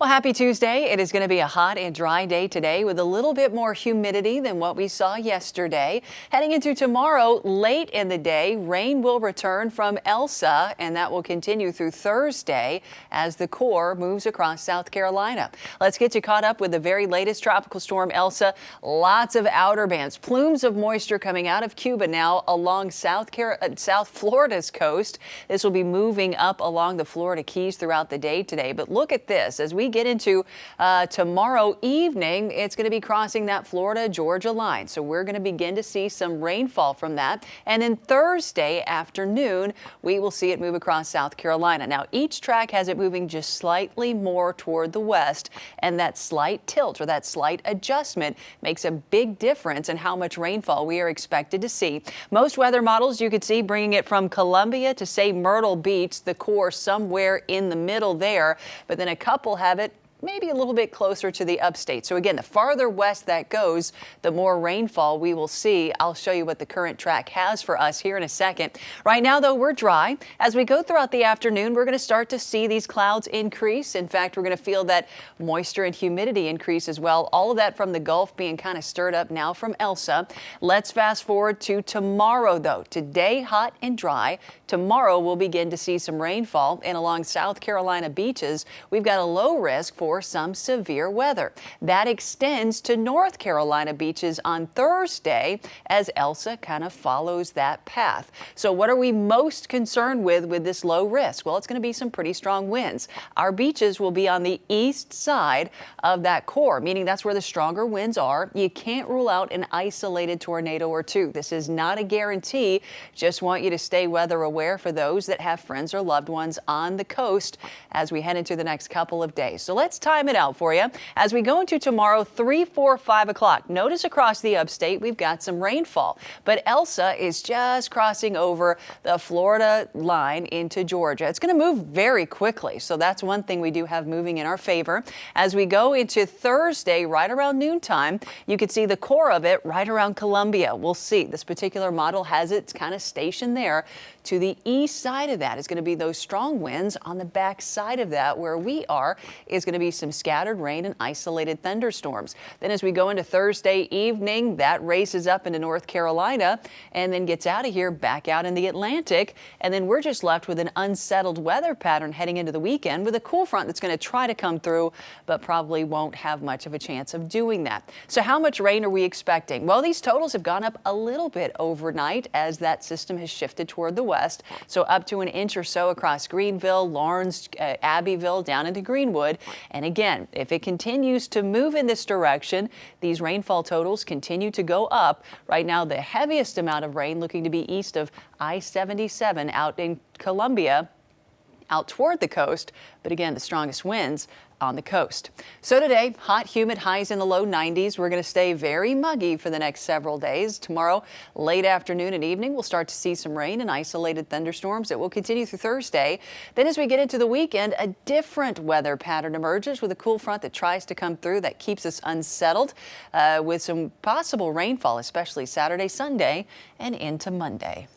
Well, happy Tuesday. It is going to be a hot and dry day today with a little bit more humidity than what we saw yesterday. Heading into tomorrow, late in the day, rain will return from Elsa, and that will continue through Thursday as the core moves across South Carolina. Let's get you caught up with the very latest tropical storm Elsa. Lots of outer bands, plumes of moisture coming out of Cuba now along South Florida's coast. This will be moving up along the Florida Keys throughout the day today. But look at this. As we get into tomorrow evening, it's going to be crossing that Florida-Georgia line. So we're going to begin to see some rainfall from that. And then Thursday afternoon, we will see it move across South Carolina. Now, each track has it moving just slightly more toward the west. And that slight tilt or that slight adjustment makes a big difference in how much rainfall we are expected to see. Most weather models you could see bringing it from Columbia to, say, Myrtle Beach, the core somewhere in the middle there. But then a couple have it maybe a little bit closer to the upstate. So again, the farther west that goes, the more rainfall we will see. I'll show you what the current track has for us here in a second. Right now, though, we're dry. As we go throughout the afternoon, we're going to start to see these clouds increase. In fact, we're going to feel that moisture and humidity increase as well. All of that from the Gulf being kind of stirred up now from Elsa. Let's fast forward to tomorrow, though. Today, hot and dry. Tomorrow, we'll begin to see some rainfall. And along South Carolina beaches, we've got a low risk for some severe weather. That extends to North Carolina beaches on Thursday as Elsa kind of follows that path. So what are we most concerned with this low risk? Well, it's going to be some pretty strong winds. Our beaches will be on the east side of that core, meaning that's where the stronger winds are. You can't rule out an isolated tornado or two. This is not a guarantee. Just want you to stay weather aware for those that have friends or loved ones on the coast as we head into the next couple of days. So let's time it out for you. As we go into tomorrow, 3, 4, 5 o'clock. Notice across the upstate, we've got some rainfall, but Elsa is just crossing over the Florida line into Georgia. It's going to move very quickly, so that's one thing we do have moving in our favor. As we go into Thursday, right around noontime, you can see the core of it right around Columbia. We'll see. This particular model has its kind of stationed there. To the east side of that is going to be those strong winds. On the back side of that, where we are, is going to be some scattered rain and isolated thunderstorms. Then as we go into Thursday evening, that races up into North Carolina and then gets out of here back out in the Atlantic. And then we're just left with an unsettled weather pattern heading into the weekend with a cool front that's going to try to come through, but probably won't have much of a chance of doing that. So how much rain are we expecting? Well, these totals have gone up a little bit overnight as that system has shifted toward the west. So up to an inch or so across Greenville, Lawrence, Abbeville, down into Greenwood. And again, if it continues to move in this direction, these rainfall totals continue to go up. Right now, the heaviest amount of rain looking to be east of I-77 out in Columbia, out toward the coast, but again, the strongest winds on the coast. So today, hot, humid, highs in the low 90s. We're going to stay very muggy for the next several days. Tomorrow, late afternoon and evening, we'll start to see some rain and isolated thunderstorms that will continue through Thursday. Then as we get into the weekend, a different weather pattern emerges with a cool front that tries to come through that keeps us unsettled with some possible rainfall, especially Saturday, Sunday, and into Monday.